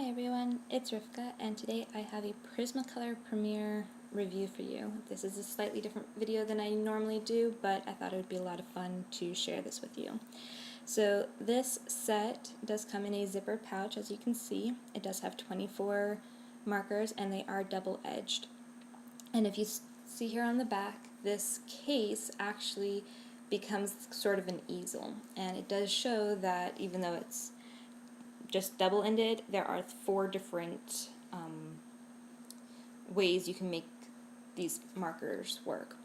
Hi everyone, it's Rivka, and today I have a Prismacolor Premiere review for you. This is a slightly different video than I normally do, but I thought it would be a lot of fun to share this with you. So this set does come in a zipper pouch, as you can see. It does have 24 markers, and they are double-edged. And if you see here on the back, this case actually becomes sort of an easel, and it does show that even though it's just double-ended, there are 4 different ways you can make these markers work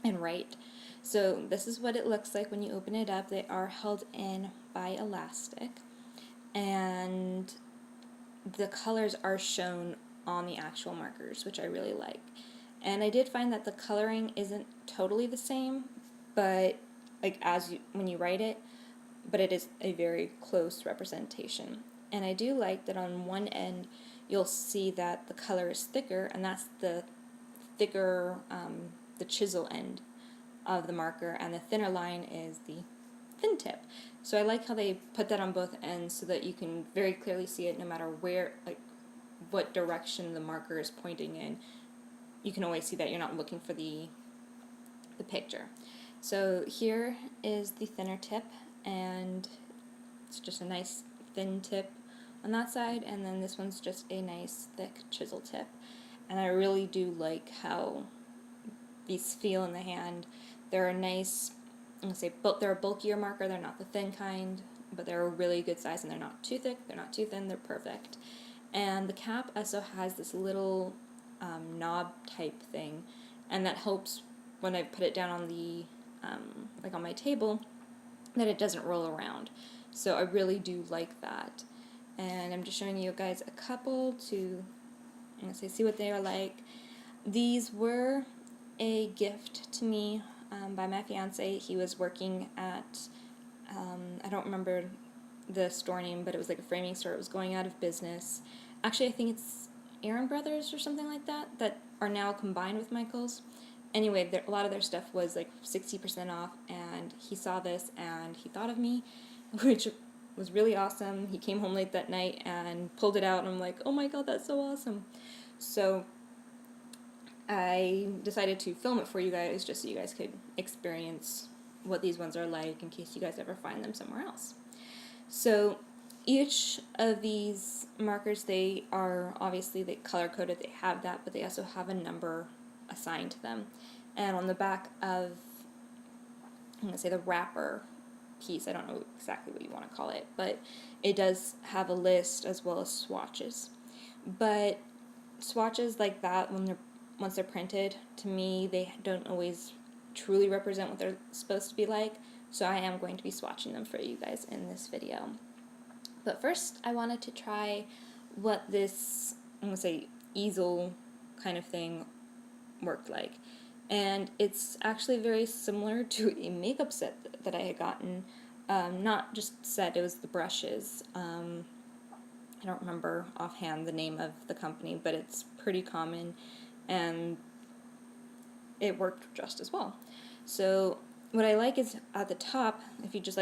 and write. So this is what it looks like when you open it up. They are held in by elastic, and the colors are shown on the actual markers, which I really like. And I did find that the coloring isn't totally the same, but like when you write it, but it is a very close representation. And I do like that on one end you'll see that the color is thicker, and that's the thicker, the chisel end of the marker, and the thinner line is the thin tip. So I like how they put that on both ends so that you can very clearly see it no matter where, like what direction the marker is pointing in. You can always see that you're not looking for the picture. So here is the thinner tip, and it's just a nice thin tip on that side, and then this one's just a nice thick chisel tip. And I really do like how these feel in the hand. They're a nice, I'm gonna say, they're a bulkier marker. They're not the thin kind, but they're a really good size, and they're not too thick, they're not too thin, they're perfect. And the cap also has this little knob type thing, and that helps when I put it down on the like on my table, that it doesn't roll around. So I really do like that. And I'm just showing you guys a couple to, I'm gonna say, see what they are like. These were a gift to me by my fiance. He was working at, I don't remember the store name, but it was like a framing store. It was going out of business. Actually, I think it's Aaron Brothers or something like that, that are now combined with Michael's. Anyway, a lot of their stuff was like 60% off, and he saw this and he thought of me, which was really awesome. He came home late that night and pulled it out, and I'm like, oh my god, that's so awesome. So I decided to film it for you guys just so you guys could experience what these ones are like in case you guys ever find them somewhere else. So each of these markers, they are obviously color-coded, they have that, but they also have a number assigned to them. And on the back of, I'm going to say, the wrapper piece, I don't know exactly what you want to call it, but it does have a list as well as swatches. But swatches like that, once they're printed, to me, they don't always truly represent what they're supposed to be like, so I am going to be swatching them for you guys in this video. But first, I wanted to try what this, I'm going to say, easel kind of thing worked like. And it's actually very similar to a makeup set that I had gotten. Not just set, it was the brushes. I don't remember offhand the name of the company, but it's pretty common, and it worked just as well. So what I like is at the top, if you just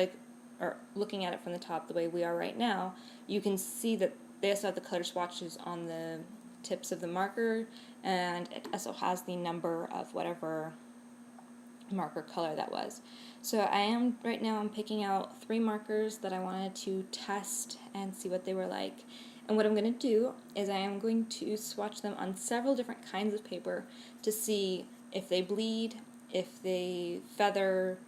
are looking at it from the top the way we are right now, you can see that they also have the color swatches on the tips of the marker, and it also has the number of whatever marker color that was. So right now I'm picking out 3 markers that I wanted to test and see what they were like. And what I'm going to do is I am going to swatch them on several different kinds of paper to see if they bleed, if they feather,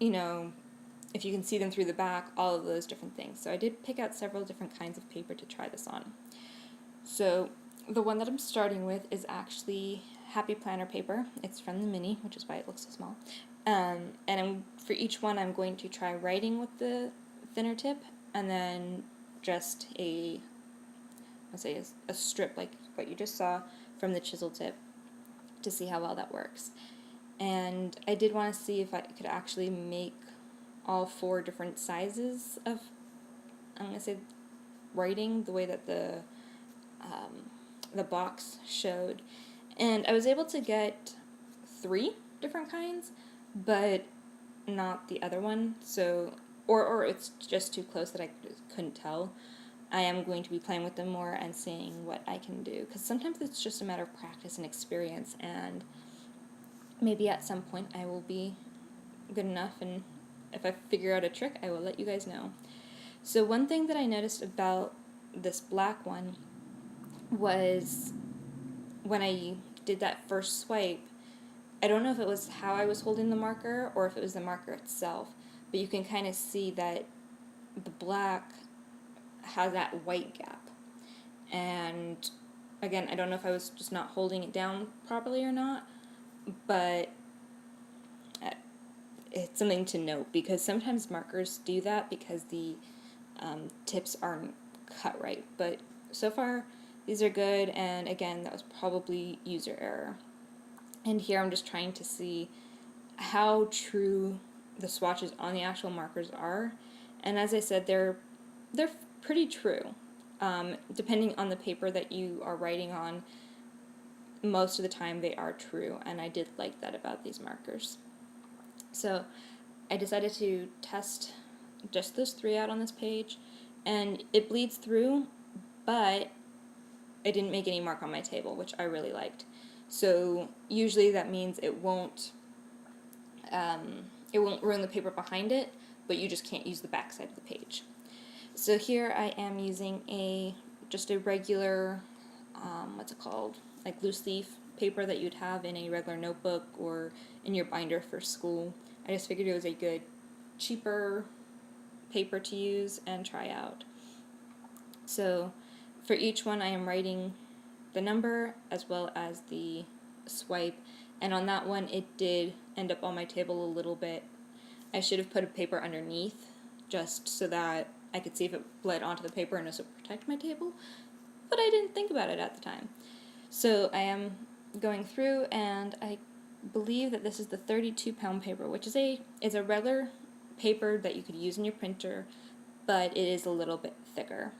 if you can see them through the back, all of those different things. So I did pick out several different kinds of paper to try this on. So the one that I'm starting with is actually Happy Planner paper. It's from the Mini, which is why it looks so small. And for each one, I'm going to try writing with the thinner tip, and then just a strip like what you just saw from the chisel tip, to see how well that works. And I did want to see if I could actually make all 4 different sizes of, I'm going to say, writing the way that the box showed. And I was able to get 3 different kinds, but not the other one. So, or it's just too close that I couldn't tell. I am going to be playing with them more and seeing what I can do, because sometimes it's just a matter of practice and experience, and maybe at some point I will be good enough, and if I figure out a trick, I will let you guys know. So one thing that I noticed about this black one was when I did that first swipe, I don't know if it was how I was holding the marker or if it was the marker itself, but you can kind of see that the black has that white gap. And again, I don't know if I was just not holding it down properly or not, but it's something to note, because sometimes markers do that because the tips aren't cut right. But so far, these are good, and again, that was probably user error. And here I'm just trying to see how true the swatches on the actual markers are. And as I said, they're pretty true. Depending on the paper that you are writing on, most of the time they are true, and I did like that about these markers. So I decided to test just those 3 out on this page, and it bleeds through, but I didn't make any mark on my table, which I really liked. So usually that means it won't ruin the paper behind it, but you just can't use the back side of the page. So here I am using just a regular, what's it called, like loose leaf paper that you'd have in a regular notebook or in your binder for school. I just figured it was a good, cheaper paper to use and try out. So for each one I am writing the number as well as the swipe, and on that one it did end up on my table a little bit. I should have put a paper underneath just so that I could see if it bled onto the paper and also protect my table, but I didn't think about it at the time. So I am going through, and I believe that this is the 32-pound paper, which is a regular paper that you could use in your printer, but it is a little bit thicker.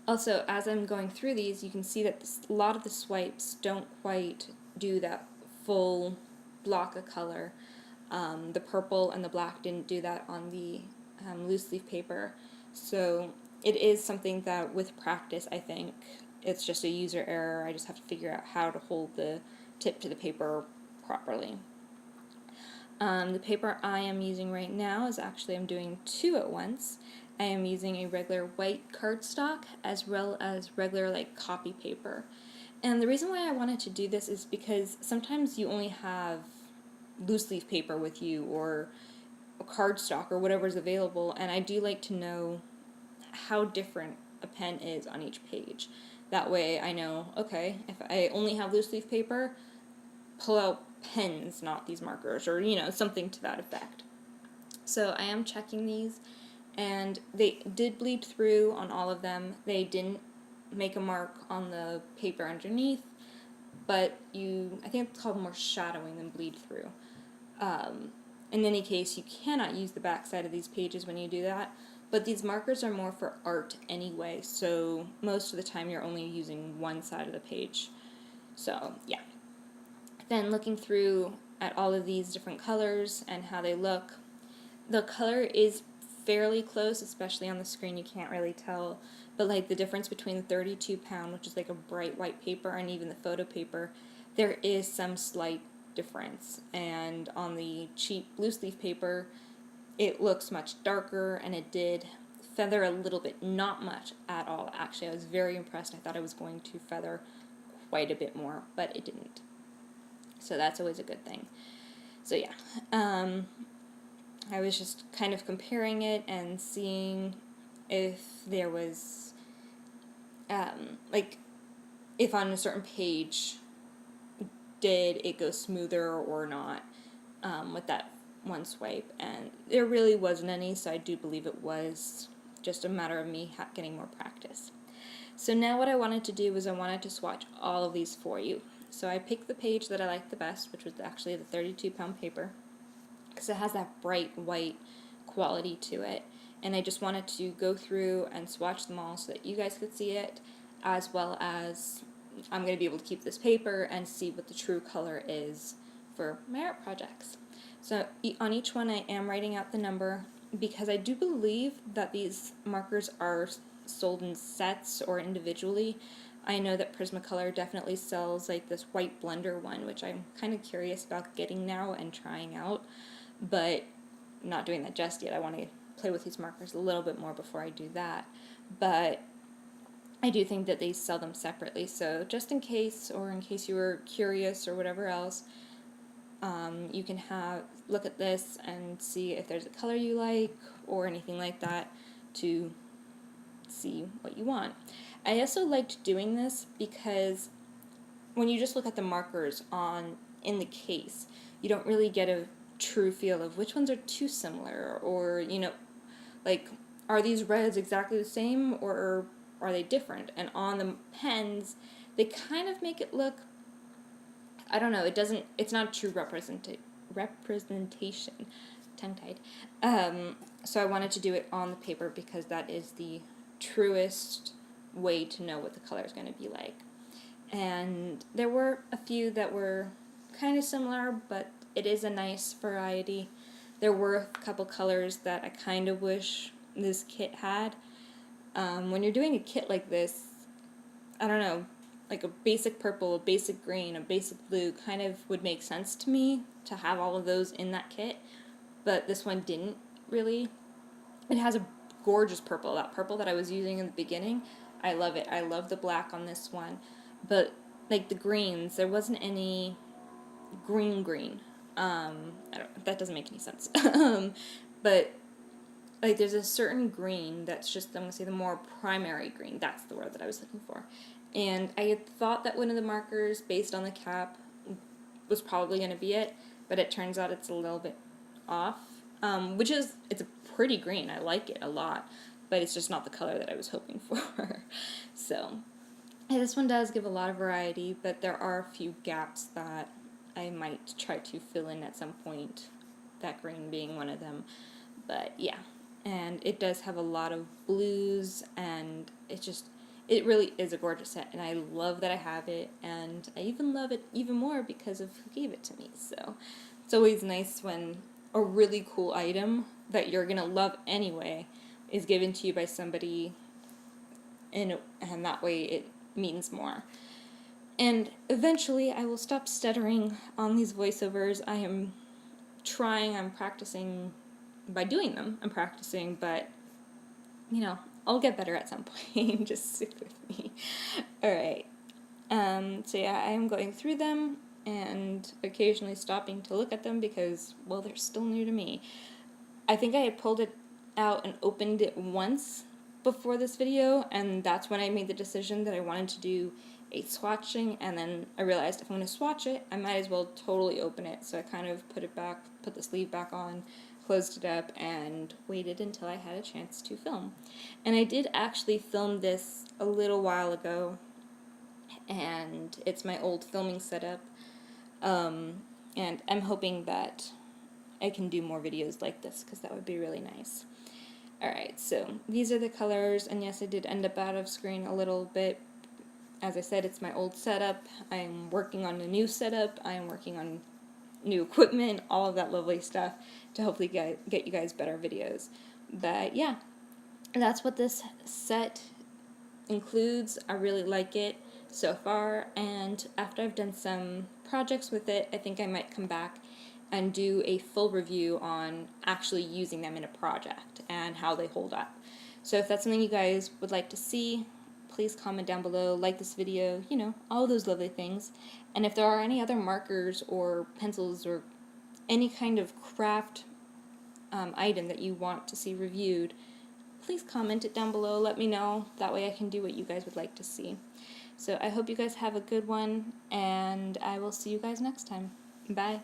Also, as I'm going through these, you can see that a lot of the swipes don't quite do that full block of color. The purple and the black didn't do that on the loose leaf paper. So it is something that with practice, I think, it's just a user error. I just have to figure out how to hold the tip to the paper properly. The paper I am using right now is actually, I'm doing 2 at once. I am using a regular white cardstock as well as regular like copy paper. And the reason why I wanted to do this is because sometimes you only have loose leaf paper with you or cardstock or whatever's available, and I do like to know how different a pen is on each page. That way I know, okay, if I only have loose leaf paper, pull out pens, not these markers, or something to that effect. So I am checking these, and they did bleed through on all of them. They didn't make a mark on the paper underneath, but I think it's called more shadowing than bleed through. In any case, you cannot use the back side of these pages when you do that, but these markers are more for art anyway, so most of the time you're only using one side of the page. So yeah. Then looking through at all of these different colors and how they look, the color is fairly close, especially on the screen you can't really tell, but like the difference between the 32-pound, which is like a bright white paper, and even the photo paper, there is some slight difference. And on the cheap loose leaf paper, it looks much darker, and it did feather a little bit, not much at all actually. I was very impressed. I thought I was going to feather quite a bit more, but it didn't. So that's always a good thing. So yeah, I was just kind of comparing it and seeing if there was, like, if on a certain page, did it go smoother or not with that one swipe, and there really wasn't any, so I do believe it was just a matter of me getting more practice. So now what I wanted to do was I wanted to swatch all of these for you. So I picked the page that I liked the best, which was actually the 32-pound paper, because it has that bright white quality to it, and I just wanted to go through and swatch them all so that you guys could see it, as well as I'm going to be able to keep this paper and see what the true color is for my art projects. So on each one I am writing out the number because I do believe that these markers are sold in sets or individually. I know that Prismacolor definitely sells like this white blender one, which I'm kind of curious about getting now and trying out, but not doing that just yet. I want to play with these markers a little bit more before I do that. But I do think that they sell them separately, so just in case, or in case you were curious or whatever else, you can look at this and see if there's a color you like or anything like that to see what you want. I also liked doing this because when you just look at the markers in the case, you don't really get a true feel of which ones are too similar, or like, are these reds exactly the same or are they different? And on the pens, they kind of make it look, I don't know, it's not a true representation, tongue-tied. So I wanted to do it on the paper because that is the truest way to know what the color is going to be like. And there were a few that were kind of similar, but it is a nice variety. There were a couple colors that I kind of wish this kit had. When you're doing a kit like this, I don't know, like a basic purple, a basic green, a basic blue kind of would make sense to me to have all of those in that kit, but this one didn't really. It has a gorgeous purple, that purple that I was using in the beginning. I love it. I love the black on this one, but like the greens, there wasn't any green. That doesn't make any sense. But like there's a certain green that's just, I'm going to say the more primary green, that's the word that I was looking for. And I had thought that one of the markers, based on the cap, was probably going to be it, but it turns out it's a little bit off, it's a pretty green, I like it a lot, but it's just not the color that I was hoping for. So, yeah, this one does give a lot of variety, but there are a few gaps that I might try to fill in at some point, that green being one of them, but yeah. And it does have a lot of blues, and it really is a gorgeous set, and I love that I have it, and I even love it even more because of who gave it to me. So it's always nice when a really cool item that you're going to love anyway is given to you by somebody, and that way it means more. And eventually I will stop stuttering on these voiceovers. I'm practicing by doing them. I'm practicing, but I'll get better at some point. Just stick with me. Alright. So yeah, I am going through them and occasionally stopping to look at them because, well, they're still new to me. I think I had pulled it out and opened it once before this video, and that's when I made the decision that I wanted to do a swatching, and then I realized if I'm going to swatch it, I might as well totally open it. So I kind of put the sleeve back on, closed it up, and waited until I had a chance to film. And I did actually film this a little while ago, and it's my old filming setup, and I'm hoping that I can do more videos like this because that would be really nice. Alright, so these are the colors, and yes, I did end up out of screen a little bit. As I said, it's my old setup. I'm working on a new setup. I am working on new equipment, all of that lovely stuff to hopefully get you guys better videos. But yeah, that's what this set includes. I really like it so far, and after I've done some projects with it, I think I might come back and do a full review on actually using them in a project and how they hold up. So if that's something you guys would like to see, please comment down below, like this video, all those lovely things. And if there are any other markers or pencils or any kind of craft item that you want to see reviewed, please comment it down below, let me know, that way I can do what you guys would like to see. So I hope you guys have a good one, and I will see you guys next time. Bye.